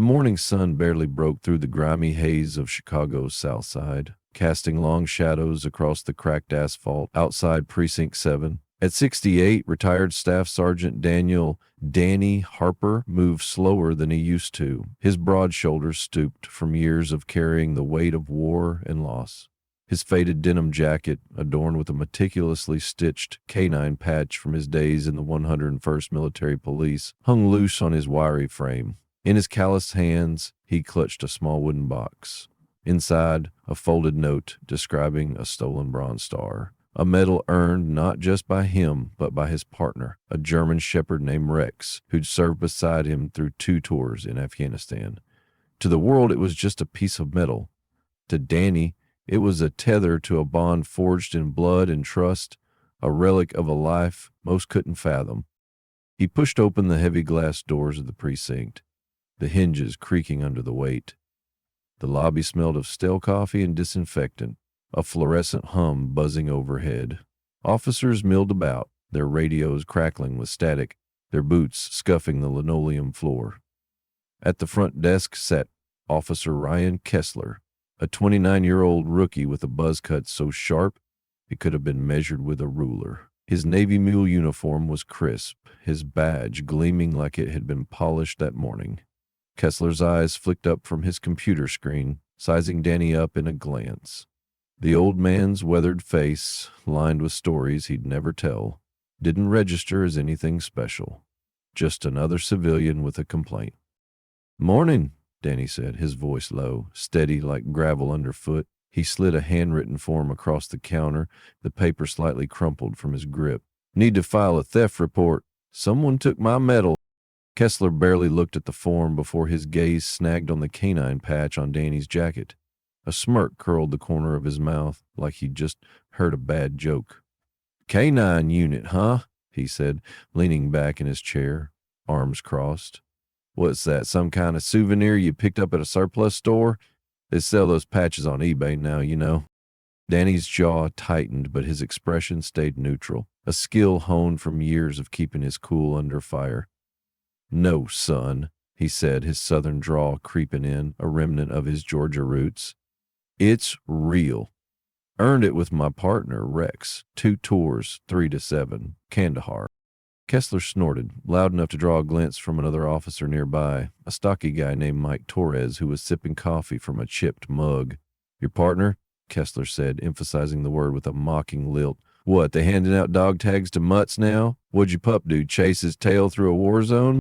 morning sun barely broke through the grimy haze of Chicago's South Side, casting long shadows across the cracked asphalt outside Precinct 7. At 68, retired Staff Sergeant Daniel "Danny" Harper moved slower than he used to. His broad shoulders stooped from years of carrying the weight of war and loss. His faded denim jacket, adorned with a meticulously stitched canine patch from his days in the 101st Military Police, hung loose on his wiry frame. In his calloused hands, he clutched a small wooden box. Inside, a folded note describing a stolen Bronze Star, a medal earned not just by him, but by his partner, a German shepherd named Rex, who'd served beside him through 2 tours in Afghanistan. To the world, it was just a piece of metal. To Danny, it was a tether to a bond forged in blood and trust, a relic of a life most couldn't fathom. He pushed open the heavy glass doors of the precinct, the hinges creaking under the weight. The lobby smelled of stale coffee and disinfectant, a fluorescent hum buzzing overhead. Officers milled about, their radios crackling with static, their boots scuffing the linoleum floor. At the front desk sat Officer Ryan Kessler, a 29-year-old rookie with a buzz cut so sharp it could have been measured with a ruler. His Navy mule uniform was crisp, his badge gleaming like it had been polished that morning. Kessler's eyes flicked up from his computer screen, sizing Danny up in a glance. The old man's weathered face, lined with stories he'd never tell, didn't register as anything special. Just another civilian with a complaint. "Morning," Danny said, his voice low, steady like gravel underfoot. He slid a handwritten form across the counter, the paper slightly crumpled from his grip. "Need to file a theft report. Someone took my medal." Kessler barely looked at the form before his gaze snagged on the canine patch on Danny's jacket. A smirk curled the corner of his mouth, like he'd just heard a bad joke. "Canine unit, huh?" he said, leaning back in his chair, arms crossed. "What's that, some kind of souvenir you picked up at a surplus store? They sell those patches on eBay now, you know." Danny's jaw tightened, but his expression stayed neutral, a skill honed from years of keeping his cool under fire. "No, son," he said, his southern drawl creeping in, a remnant of his Georgia roots. "It's real. Earned it with my partner, Rex. 2 tours, 3 to 7, Kandahar." Kessler snorted, loud enough to draw a glance from another officer nearby, a stocky guy named Mike Torres who was sipping coffee from a chipped mug. "Your partner?" Kessler said, emphasizing the word with a mocking lilt. "What, they handing out dog tags to mutts now? What'd your pup do, chase his tail through a war zone?"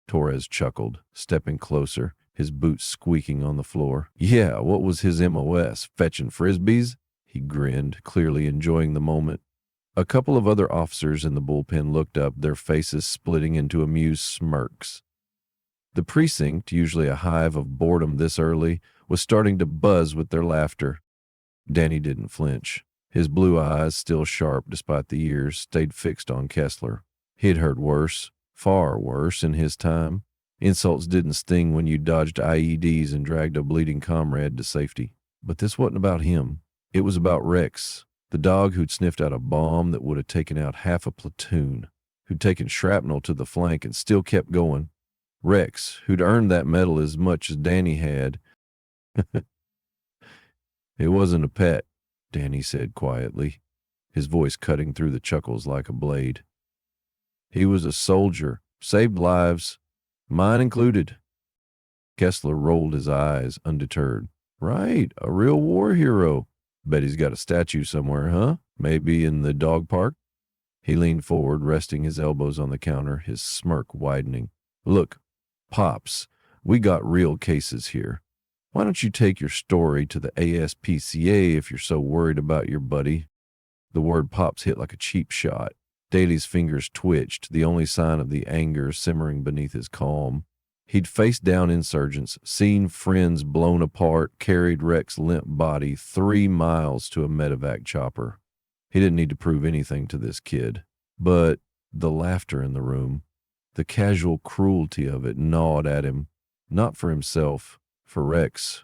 Torres chuckled, stepping closer, his boots squeaking on the floor. "Yeah, what was his MOS? Fetching frisbees?" He grinned, clearly enjoying the moment. A couple of other officers in the bullpen looked up, their faces splitting into amused smirks. The precinct, usually a hive of boredom this early, was starting to buzz with their laughter. Danny didn't flinch. His blue eyes, still sharp despite the years, stayed fixed on Kessler. He'd heard worse, far worse, in his time. Insults didn't sting when you dodged IEDs and dragged a bleeding comrade to safety. But this wasn't about him. It was about Rex, the dog who'd sniffed out a bomb that would have taken out half a platoon, who'd taken shrapnel to the flank and still kept going. Rex, who'd earned that medal as much as Danny had. "It wasn't a pet," Danny said quietly, his voice cutting through the chuckles like a blade. "He was a soldier, saved lives, mine included." Kessler rolled his eyes, undeterred. "Right, a real war hero. Bet he's got a statue somewhere, huh? Maybe in the dog park?" He leaned forward, resting his elbows on the counter, his smirk widening. "Look, Pops, we got real cases here. Why don't you take your story to the ASPCA if you're so worried about your buddy?" The word Pops hit like a cheap shot. Daly's fingers twitched, the only sign of the anger simmering beneath his calm. He'd faced down insurgents, seen friends blown apart, carried Rex's limp body 3 miles to a medevac chopper. He didn't need to prove anything to this kid. But the laughter in the room, the casual cruelty of it gnawed at him, not for himself, for Rex.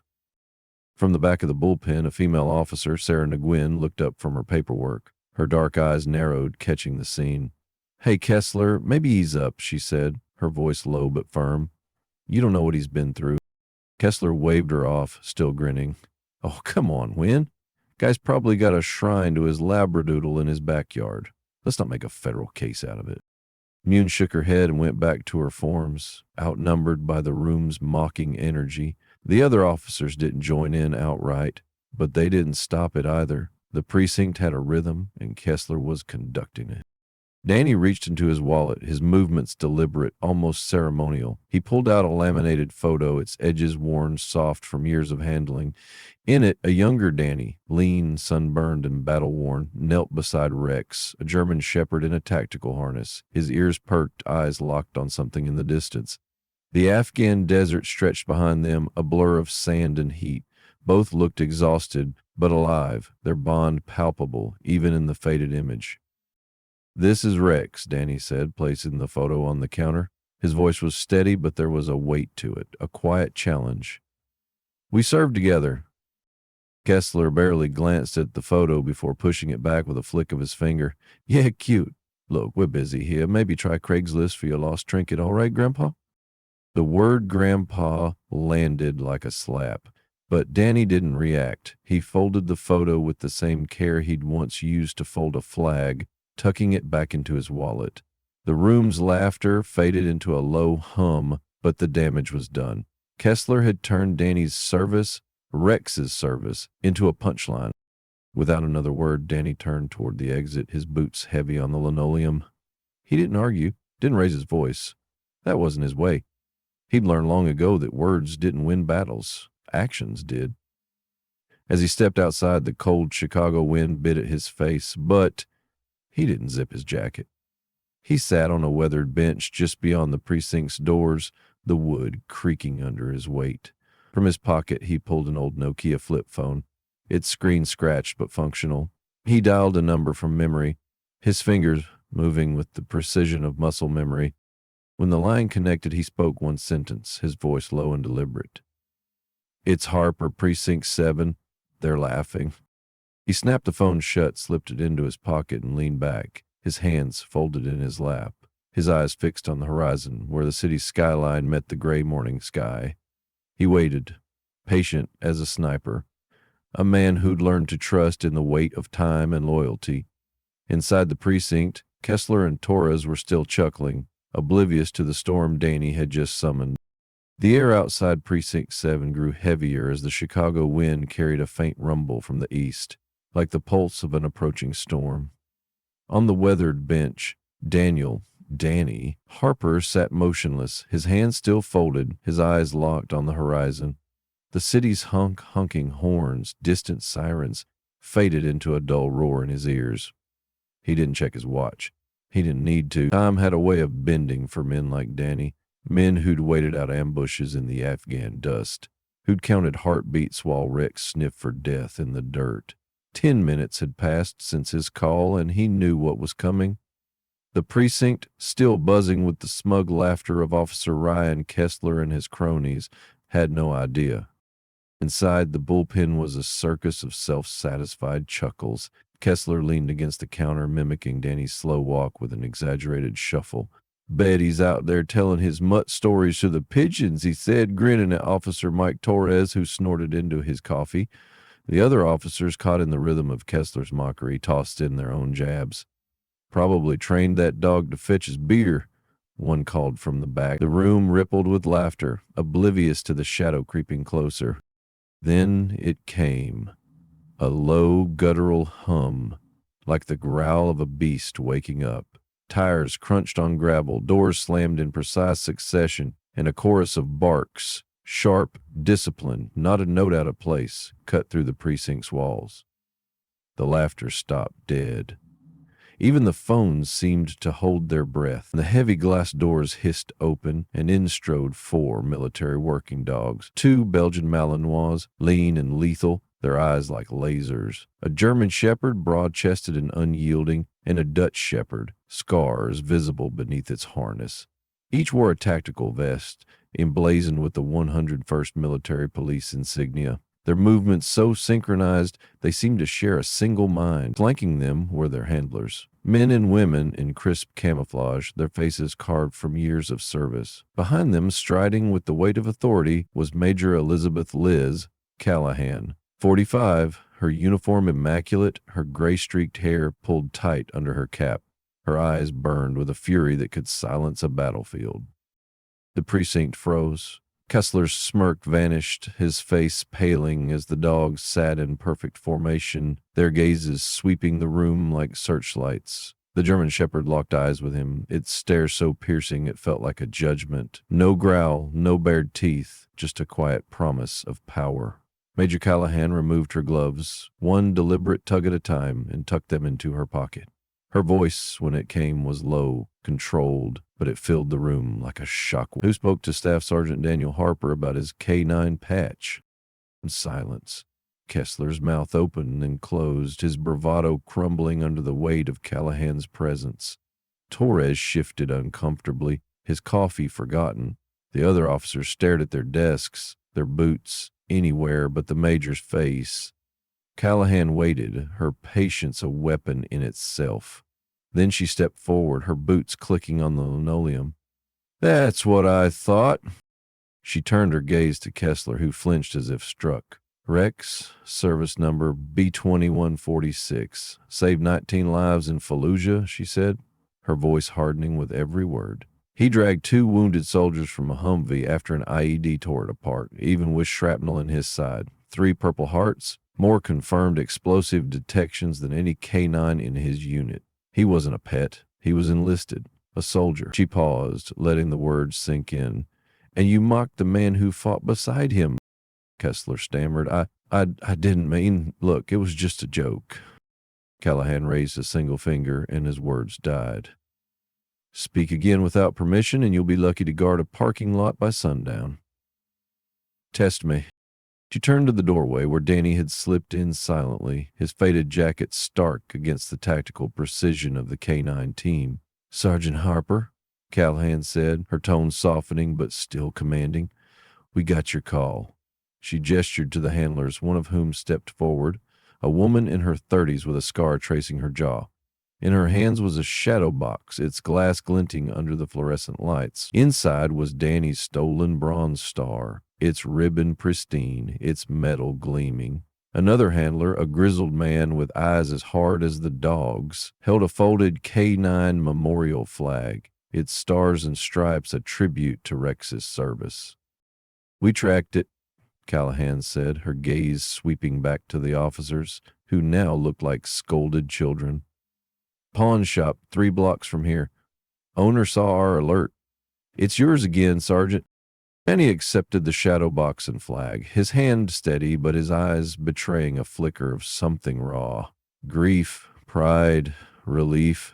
From the back of the bullpen, a female officer, Sarah Nguyen, looked up from her paperwork. Her dark eyes narrowed, catching the scene. "Hey, Kessler, maybe ease up," she said, her voice low but firm. You don't know what he's been through. Kessler waved her off, still grinning. Oh, come on, Wynn. Guy's probably got a shrine to his labradoodle in his backyard. Let's not make a federal case out of it. Mune shook her head and went back to her forms, outnumbered by the room's mocking energy. The other officers didn't join in outright, but they didn't stop it either. The precinct had a rhythm, and Kessler was conducting it. Danny reached into his wallet, his movements deliberate, almost ceremonial. He pulled out a laminated photo, its edges worn soft from years of handling. In it, a younger Danny, lean, sunburned, and battle-worn, knelt beside Rex, a German shepherd in a tactical harness, his ears perked, eyes locked on something in the distance. The Afghan desert stretched behind them, a blur of sand and heat. Both looked exhausted, but alive, their bond palpable, even in the faded image. "This is Rex," Danny said, placing the photo on the counter. His voice was steady, but there was a weight to it, a quiet challenge. "We served together." Kessler barely glanced at the photo before pushing it back with a flick of his finger. "Yeah, cute. Look, we're busy here. Maybe try Craigslist for your lost trinket, all right, Grandpa?" The word Grandpa landed like a slap, but Danny didn't react. He folded the photo with the same care he'd once used to fold a flag, tucking it back into his wallet. The room's laughter faded into a low hum, but the damage was done. Kessler had turned Danny's service, Rex's service, into a punchline. Without another word, Danny turned toward the exit, his boots heavy on the linoleum. He didn't argue, didn't raise his voice. That wasn't his way. He'd learned long ago that words didn't win battles. Actions did. As he stepped outside, the cold Chicago wind bit at his face, but he didn't zip his jacket. He sat on a weathered bench just beyond the precinct's doors, the wood creaking under his weight. From his pocket, he pulled an old Nokia flip phone, its screen scratched but functional. He dialed a number from memory, his fingers moving with the precision of muscle memory. When the line connected, he spoke one sentence, his voice low and deliberate. "It's Harper, Precinct 7. They're laughing." He snapped the phone shut, slipped it into his pocket, and leaned back, his hands folded in his lap, his eyes fixed on the horizon, where the city's skyline met the gray morning sky. He waited, patient as a sniper, a man who'd learned to trust in the weight of time and loyalty. Inside the precinct, Kessler and Torres were still chuckling, oblivious to the storm Danny had just summoned. The air outside Precinct 7 grew heavier as the Chicago wind carried a faint rumble from the east, like the pulse of an approaching storm. On the weathered bench, Danny Harper sat motionless, his hands still folded, his eyes locked on the horizon. The city's honking horns, distant sirens, faded into a dull roar in his ears. He didn't check his watch. He didn't need to. Time had a way of bending for men like Danny, men who'd waited out ambushes in the Afghan dust, who'd counted heartbeats while Rex sniffed for death in the dirt. 10 minutes had passed since his call, and he knew what was coming. The precinct, still buzzing with the smug laughter of Officer Ryan Kessler and his cronies, had no idea. Inside, the bullpen was a circus of self-satisfied chuckles. Kessler leaned against the counter, mimicking Danny's slow walk with an exaggerated shuffle. "Bet he's out there telling his mutt stories to the pigeons," he said, grinning at Officer Mike Torres, who snorted into his coffee. The other officers, caught in the rhythm of Kessler's mockery, tossed in their own jabs. "Probably trained that dog to fetch his beer," one called from the back. The room rippled with laughter, oblivious to the shadow creeping closer. Then it came, a low, guttural hum, like the growl of a beast waking up. Tires crunched on gravel, doors slammed in precise succession, and a chorus of barks, sharp, disciplined, not a note out of place, cut through the precinct's walls. The laughter stopped dead. Even the phones seemed to hold their breath. The heavy glass doors hissed open, and in strode 4 military working dogs, 2 Belgian Malinois, lean and lethal, their eyes like lasers, a German shepherd, broad-chested and unyielding, and a Dutch shepherd, scars visible beneath its harness. Each wore a tactical vest, emblazoned with the 101st Military Police insignia. Their movements so synchronized they seemed to share a single mind. Flanking them were their handlers, Men and women in crisp camouflage, their faces carved from years of service. Behind them, striding with the weight of authority, was Major Elizabeth Liz Callahan, 45, her uniform immaculate, her gray-streaked hair pulled tight under her cap. Her eyes burned with a fury that could silence a battlefield. The precinct froze. Kessler's smirk vanished, his face paling as the dogs sat in perfect formation, their gazes sweeping the room like searchlights. The German shepherd locked eyes with him, its stare so piercing it felt like a judgment. No growl, no bared teeth, just a quiet promise of power. Major Callahan removed her gloves, one deliberate tug at a time, and tucked them into her pocket. Her voice, when it came, was low, controlled, but it filled the room like a shock. Who spoke to Staff Sergeant Daniel Harper about his K9 patch? Silence. Kessler's mouth opened and closed, his bravado crumbling under the weight of Callahan's presence. Torres shifted uncomfortably, his coffee forgotten. The other officers stared at their desks, their boots, anywhere but the major's face. Callahan waited, her patience a weapon in itself. Then she stepped forward, her boots clicking on the linoleum. "That's what I thought." She turned her gaze to Kessler, who flinched as if struck. "Rex, service number B2146. Saved 19 lives in Fallujah," she said, her voice hardening with every word. "He dragged 2 wounded soldiers from a Humvee after an IED tore it apart, even with shrapnel in his side. 3 Purple Hearts, more confirmed explosive detections than any K9 in his unit. He wasn't a pet. He was enlisted, a soldier." She paused, letting the words sink in. "And you mocked the man who fought beside him," Kessler stammered. I didn't mean, look, it was just a joke." Callahan raised a single finger, and his words died. "Speak again without permission, and you'll be lucky to guard a parking lot by sundown." "Test me." She turned to the doorway where Danny had slipped in silently, his faded jacket stark against the tactical precision of the K9 team. "Sergeant Harper," Callahan said, her tone softening but still commanding, "we got your call." She gestured to the handlers, one of whom stepped forward, a woman in her 30s with a scar tracing her jaw. In her hands was a shadow box, its glass glinting under the fluorescent lights. Inside was Danny's stolen Bronze Star, its ribbon pristine, its metal gleaming. Another handler, a grizzled man with eyes as hard as the dog's, held a folded K9 memorial flag, its stars and stripes a tribute to Rex's service. "We tracked it," Callahan said, her gaze sweeping back to the officers, who now looked like scolded children. "Pawn shop 3 blocks from here. Owner saw our alert. It's yours again, Sergeant." And he accepted the shadow box and flag, his hand steady but his eyes betraying a flicker of something raw. Grief, pride, relief.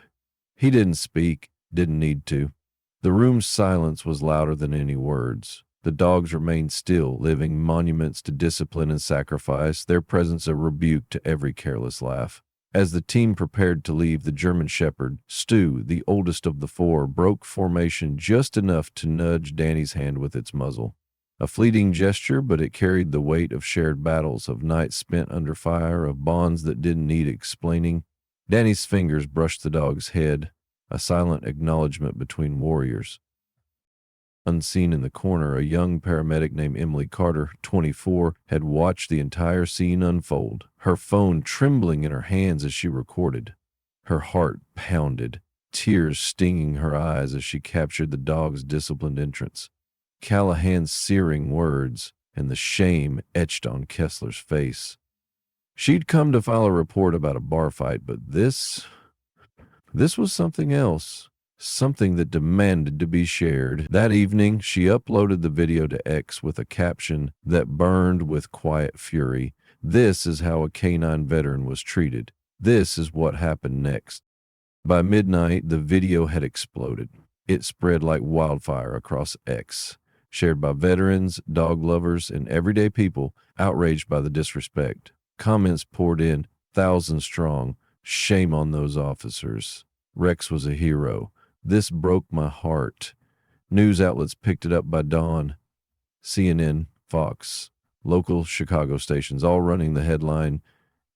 He didn't speak, didn't need to. The room's silence was louder than any words. The dogs remained still, living monuments to discipline and sacrifice, their presence a rebuke to every careless laugh. As the team prepared to leave, the German shepherd, Stu, the oldest of the 4, broke formation just enough to nudge Danny's hand with its muzzle. A fleeting gesture, but it carried the weight of shared battles, of nights spent under fire, of bonds that didn't need explaining. Danny's fingers brushed the dog's head, a silent acknowledgement between warriors. Unseen in the corner, a young paramedic named Emily Carter, 24, had watched the entire scene unfold, her phone trembling in her hands as she recorded. Her heart pounded, tears stinging her eyes as she captured the dog's disciplined entrance. Callahan's searing words and the shame etched on Kessler's face. She'd come to file a report about a bar fight, but this was something else. Something that demanded to be shared. That evening, she uploaded the video to X with a caption that burned with quiet fury. "This is how a K9 veteran was treated. This is what happened next." By midnight, the video had exploded. It spread like wildfire across X, shared by veterans, dog lovers, and everyday people outraged by the disrespect. Comments poured in, thousands strong. "Shame on those officers. Rex was a hero. This broke my heart." News outlets picked it up by dawn. CNN, Fox, local Chicago stations, all running the headline,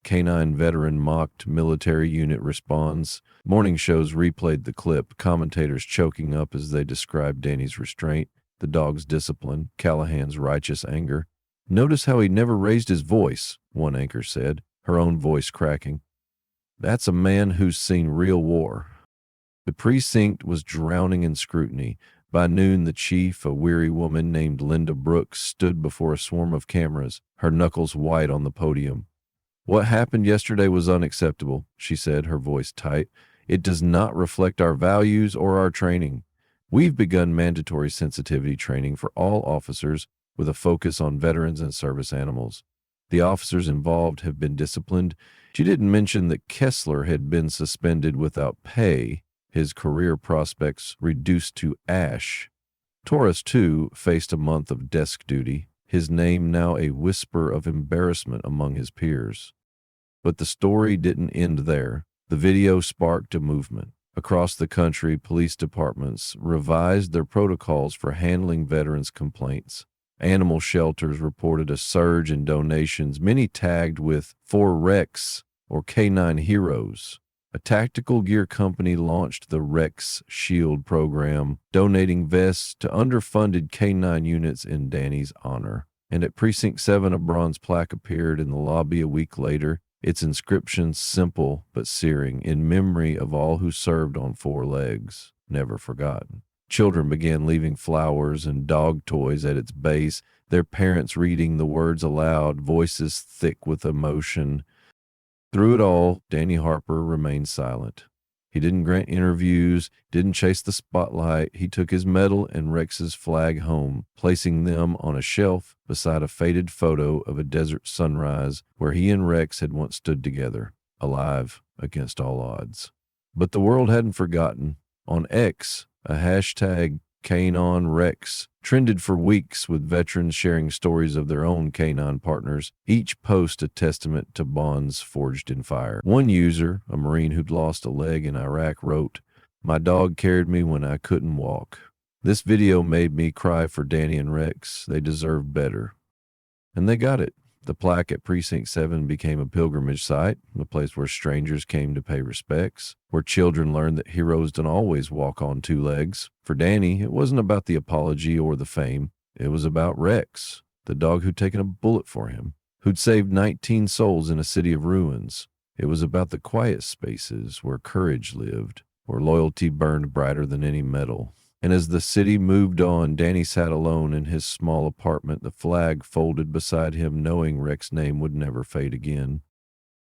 Canine veteran mocked military unit responds. Morning shows replayed the clip, commentators choking up as they described Danny's restraint, the dog's discipline, Callahan's righteous anger. "Notice how he never raised his voice," one anchor said, her own voice cracking. "That's a man who's seen real war." The precinct was drowning in scrutiny. By noon, the chief, a weary woman named Linda Brooks, stood before a swarm of cameras, her knuckles white on the podium. "What happened yesterday was unacceptable," she said, her voice tight. "It does not reflect our values or our training. We've begun mandatory sensitivity training for all officers with a focus on veterans and service animals. The officers involved have been disciplined." She didn't mention that Kessler had been suspended without pay, his career prospects reduced to ash. Torres, too, faced a month of desk duty, his name now a whisper of embarrassment among his peers. But the story didn't end there. The video sparked a movement. Across the country, police departments revised their protocols for handling veterans' complaints. Animal shelters reported a surge in donations, many tagged with "For Rex" or "Canine Heroes." A tactical gear company launched the Rex Shield program, donating vests to underfunded canine units in Danny's honor. And at Precinct 7, a bronze plaque appeared in the lobby a week later, its inscription simple but searing, "In memory of all who served on 4 legs, never forgotten." Children began leaving flowers and dog toys at its base, their parents reading the words aloud, voices thick with emotion. Through it all, Danny Harper remained silent. He didn't grant interviews, didn't chase the spotlight. He took his medal and Rex's flag home, placing them on a shelf beside a faded photo of a desert sunrise where he and Rex had once stood together, alive against all odds. But the world hadn't forgotten. On X, a hashtag #CanonRex trended for weeks, with veterans sharing stories of their own canine partners, each post a testament to bonds forged in fire. One user, a Marine who'd lost a leg in Iraq, wrote, "My dog carried me when I couldn't walk. This video made me cry for Danny and Rex. They deserve better." And they got it. The plaque at Precinct 7 became a pilgrimage site, a place where strangers came to pay respects, where children learned that heroes don't always walk on 2 legs. For Danny, it wasn't about the apology or the fame. It was about Rex, the dog who'd taken a bullet for him, who'd saved 19 souls in a city of ruins. It was about the quiet spaces where courage lived, where loyalty burned brighter than any medal. And as the city moved on, Danny sat alone in his small apartment, the flag folded beside him, knowing Rex's name would never fade again.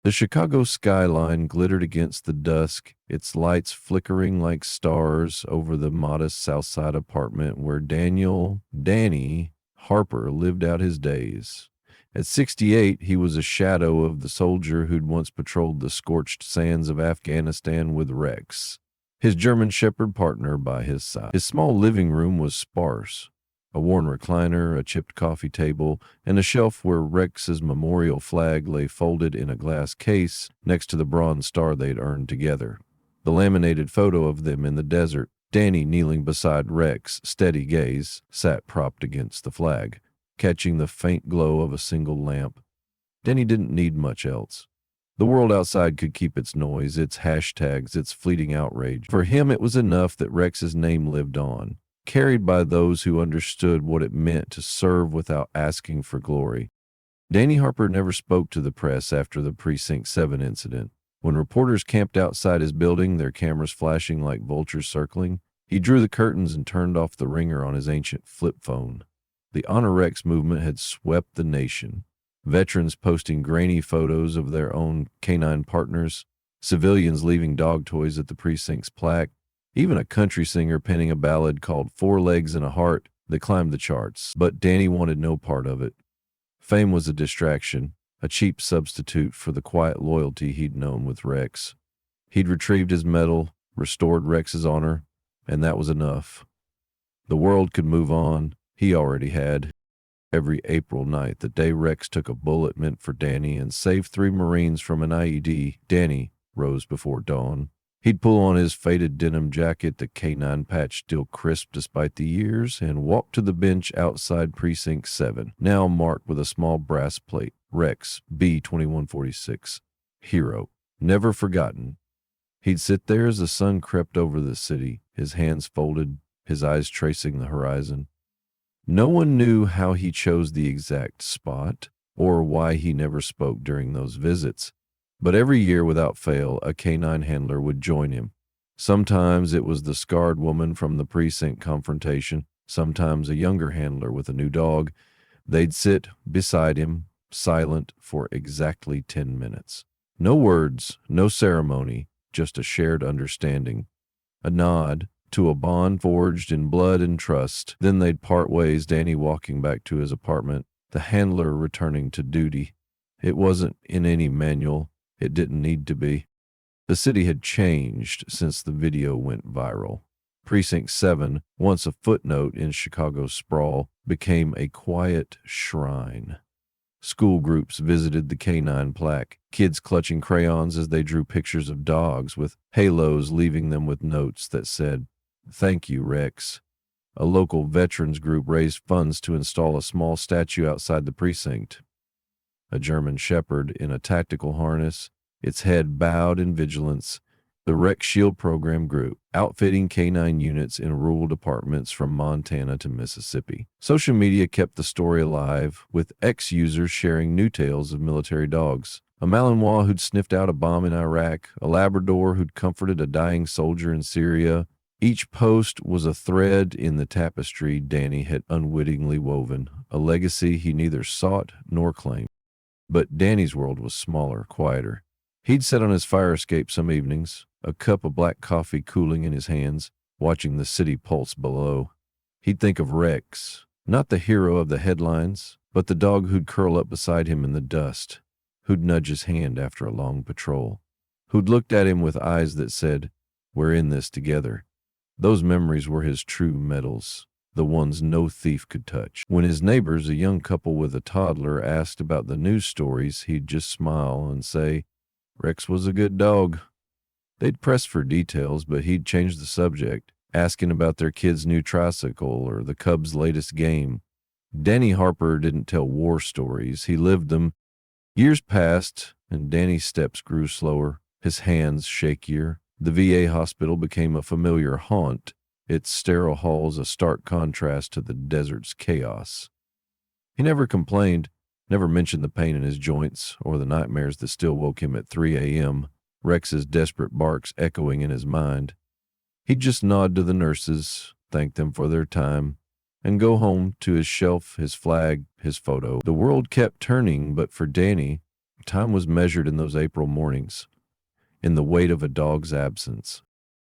The Chicago skyline glittered against the dusk, its lights flickering like stars over the modest Southside apartment where Danny Harper lived out his days. At 68, he was a shadow of the soldier who'd once patrolled the scorched sands of Afghanistan with Rex, his German Shepherd partner, by his side. His small living room was sparse. A worn recliner, a chipped coffee table, and a shelf where Rex's memorial flag lay folded in a glass case next to the bronze star they'd earned together. The laminated photo of them in the desert, Danny kneeling beside Rex, steady gaze, sat propped against the flag, catching the faint glow of a single lamp. Danny didn't need much else. The world outside could keep its noise, its hashtags, its fleeting outrage. For him, it was enough that Rex's name lived on, carried by those who understood what it meant to serve without asking for glory. Danny Harper never spoke to the press after the Precinct 7 incident. When reporters camped outside his building, their cameras flashing like vultures circling, he drew the curtains and turned off the ringer on his ancient flip phone. The Honor Rex movement had swept the nation. Veterans posting grainy photos of their own canine partners, civilians leaving dog toys at the precinct's plaque, even a country singer penning a ballad called 4 Legs and a Heart that climbed the charts. But Danny wanted no part of it. Fame was a distraction, a cheap substitute for the quiet loyalty he'd known with Rex. He'd retrieved his medal, restored Rex's honor, and that was enough. The world could move on. He already had. Every April night, the day Rex took a bullet meant for Danny and saved 3 Marines from an IED, Danny rose before dawn. He'd pull on his faded denim jacket, the canine patch still crisp despite the years, and walk to the bench outside Precinct 7, now marked with a small brass plate, Rex B2146. Hero. Never forgotten. He'd sit there as the sun crept over the city, his hands folded, his eyes tracing the horizon. No one knew how he chose the exact spot or why he never spoke during those visits, but every year without fail, a canine handler would join him. Sometimes it was the scarred woman from the precinct confrontation, sometimes a younger handler with a new dog. They'd sit beside him, silent for exactly 10 minutes. No words, no ceremony, just a shared understanding. A nod to a bond forged in blood and trust. Then they'd part ways, Danny walking back to his apartment, the handler returning to duty. It wasn't in any manual. It didn't need to be. The city had changed since the video went viral. Precinct 7, once a footnote in Chicago's sprawl, became a quiet shrine. School groups visited the canine plaque, kids clutching crayons as they drew pictures of dogs with halos, leaving them with notes that said, "Thank you, Rex." A local veterans group raised funds to install a small statue outside the precinct. A German shepherd in a tactical harness, its head bowed in vigilance. The Rex Shield program grew, outfitting canine units in rural departments from Montana to Mississippi. Social media kept the story alive, with ex-users sharing new tales of military dogs. A Malinois who'd sniffed out a bomb in Iraq, a Labrador who'd comforted a dying soldier in Syria. Each post was a thread in the tapestry Danny had unwittingly woven, a legacy he neither sought nor claimed. But Danny's world was smaller, quieter. He'd sit on his fire escape some evenings, a cup of black coffee cooling in his hands, watching the city pulse below. He'd think of Rex, not the hero of the headlines, but the dog who'd curl up beside him in the dust, who'd nudge his hand after a long patrol, who'd looked at him with eyes that said, "We're in this together." Those memories were his true medals, the ones no thief could touch. When his neighbors, a young couple with a toddler, asked about the news stories, he'd just smile and say, "Rex was a good dog." They'd press for details, but he'd change the subject, asking about their kid's new tricycle or the Cubs' latest game. Danny Harper didn't tell war stories, he lived them. Years passed, and Danny's steps grew slower, his hands shakier. The VA hospital became a familiar haunt, its sterile halls a stark contrast to the desert's chaos. He never complained, never mentioned the pain in his joints or the nightmares that still woke him at 3 a.m., Rex's desperate barks echoing in his mind. He'd just nod to the nurses, thank them for their time, and go home to his shelf, his flag, his photo. The world kept turning, but for Danny, time was measured in those April mornings, in the weight of a dog's absence.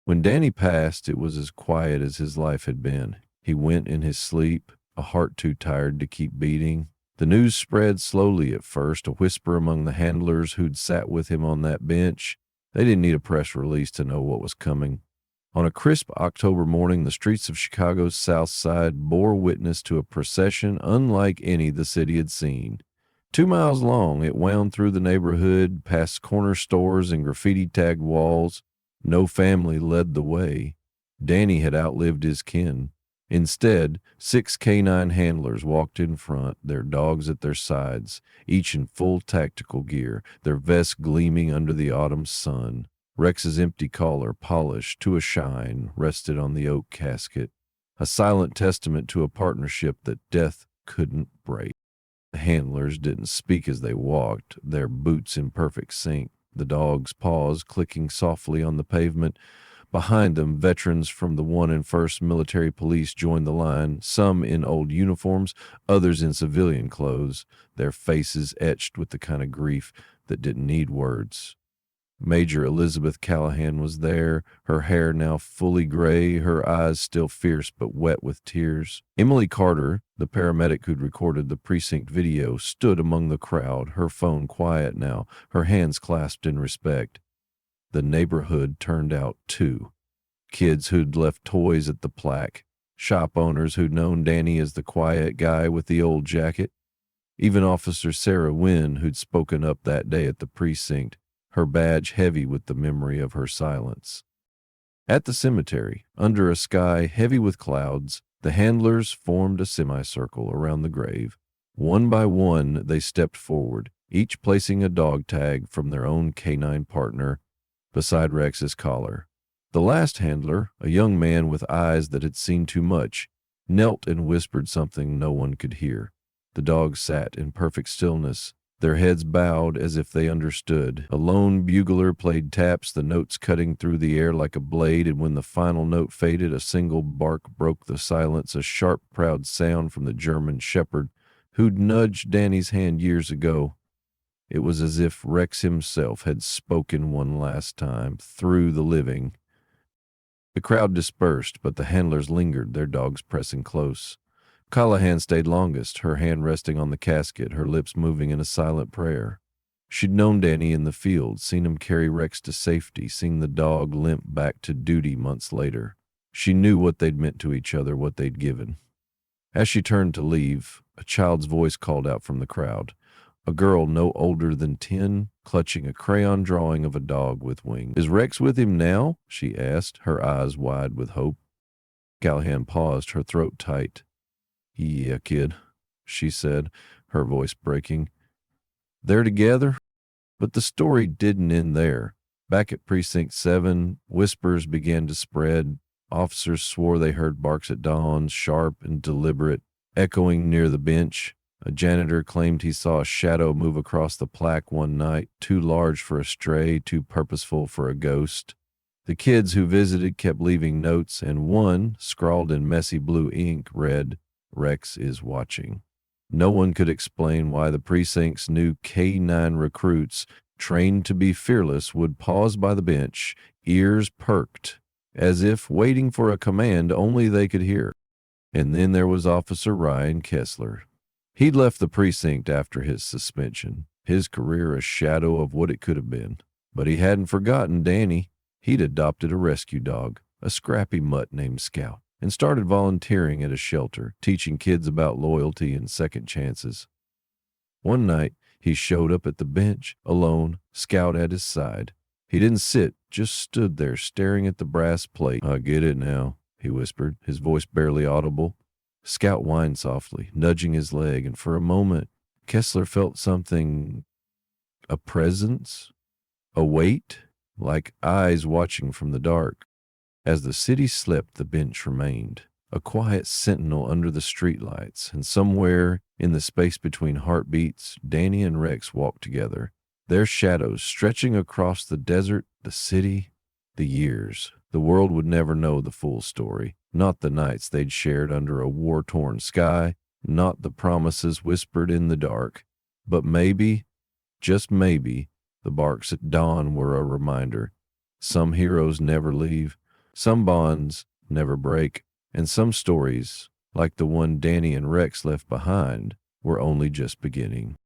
When Danny passed, it was as quiet as his life had been. He went in his sleep, a heart too tired to keep beating. The news spread slowly at first, a whisper among the handlers who'd sat with him on that bench. They didn't need a press release to know what was coming. On a crisp October morning, the streets of Chicago's South Side bore witness to a procession unlike any the city had seen. 2 miles long, it wound through the neighborhood, past corner stores and graffiti-tagged walls. No family led the way. Danny had outlived his kin. Instead, 6 canine handlers walked in front, their dogs at their sides, each in full tactical gear, their vests gleaming under the autumn sun. Rex's empty collar, polished to a shine, rested on the oak casket, a silent testament to a partnership that death couldn't break. The handlers didn't speak as they walked, their boots in perfect sync, the dogs' paws clicking softly on the pavement. Behind them, veterans from the 1 and 1st Military Police joined the line, some in old uniforms, others in civilian clothes, their faces etched with the kind of grief that didn't need words. Major Elizabeth Callahan was there, her hair now fully gray, her eyes still fierce but wet with tears. Emily Carter, the paramedic who'd recorded the precinct video, stood among the crowd, her phone quiet now, her hands clasped in respect. The neighborhood turned out too. Kids who'd left toys at the plaque, shop owners who'd known Danny as the quiet guy with the old jacket, even Officer Sarah Wynn, who'd spoken up that day at the precinct, her badge heavy with the memory of her silence. At the cemetery, under a sky heavy with clouds, the handlers formed a semicircle around the grave. One by one, they stepped forward, each placing a dog tag from their own canine partner beside Rex's collar. The last handler, a young man with eyes that had seen too much, knelt and whispered something no one could hear. The dogs sat in perfect stillness, their heads bowed as if they understood. A lone bugler played taps, the notes cutting through the air like a blade, and when the final note faded, a single bark broke the silence, a sharp, proud sound from the German shepherd who'd nudged Danny's hand years ago. It was as if Rex himself had spoken one last time through the living. The crowd dispersed, but the handlers lingered, their dogs pressing close. Callahan stayed longest, her hand resting on the casket, her lips moving in a silent prayer. She'd known Danny in the field, seen him carry Rex to safety, seen the dog limp back to duty months later. She knew what they'd meant to each other, what they'd given. As she turned to leave, a child's voice called out from the crowd. A girl no older than 10, clutching a crayon drawing of a dog with wings. "Is Rex with him now?" she asked, her eyes wide with hope. Callahan paused, her throat tight. "Yeah, kid," she said, her voice breaking. "They're together?" But the story didn't end there. Back at Precinct 7, whispers began to spread. Officers swore they heard barks at dawn, sharp and deliberate, echoing near the bench. A janitor claimed he saw a shadow move across the plaque one night, too large for a stray, too purposeful for a ghost. The kids who visited kept leaving notes, and one, scrawled in messy blue ink, read, "Rex is watching." No one could explain why the precinct's new K-9 recruits, trained to be fearless, would pause by the bench, ears perked, as if waiting for a command only they could hear. And then there was Officer Ryan Kessler. He'd left the precinct after his suspension, his career a shadow of what it could have been. But he hadn't forgotten Danny. He'd adopted a rescue dog, a scrappy mutt named Scout, and started volunteering at a shelter, teaching kids about loyalty and second chances. One night, he showed up at the bench, alone, Scout at his side. He didn't sit, just stood there staring at the brass plate. "I get it now," he whispered, his voice barely audible. Scout whined softly, nudging his leg, and for a moment, Kessler felt something, a presence, a weight, like eyes watching from the dark. As the city slept, the bench remained, a quiet sentinel under the streetlights, and somewhere in the space between heartbeats, Danny and Rex walked together, their shadows stretching across the desert, the city, the years. The world would never know the full story, not the nights they'd shared under a war-torn sky, not the promises whispered in the dark. But maybe, just maybe, the barks at dawn were a reminder. Some heroes never leave, some bonds never break, and some stories, like the one Danny and Rex left behind, were only just beginning.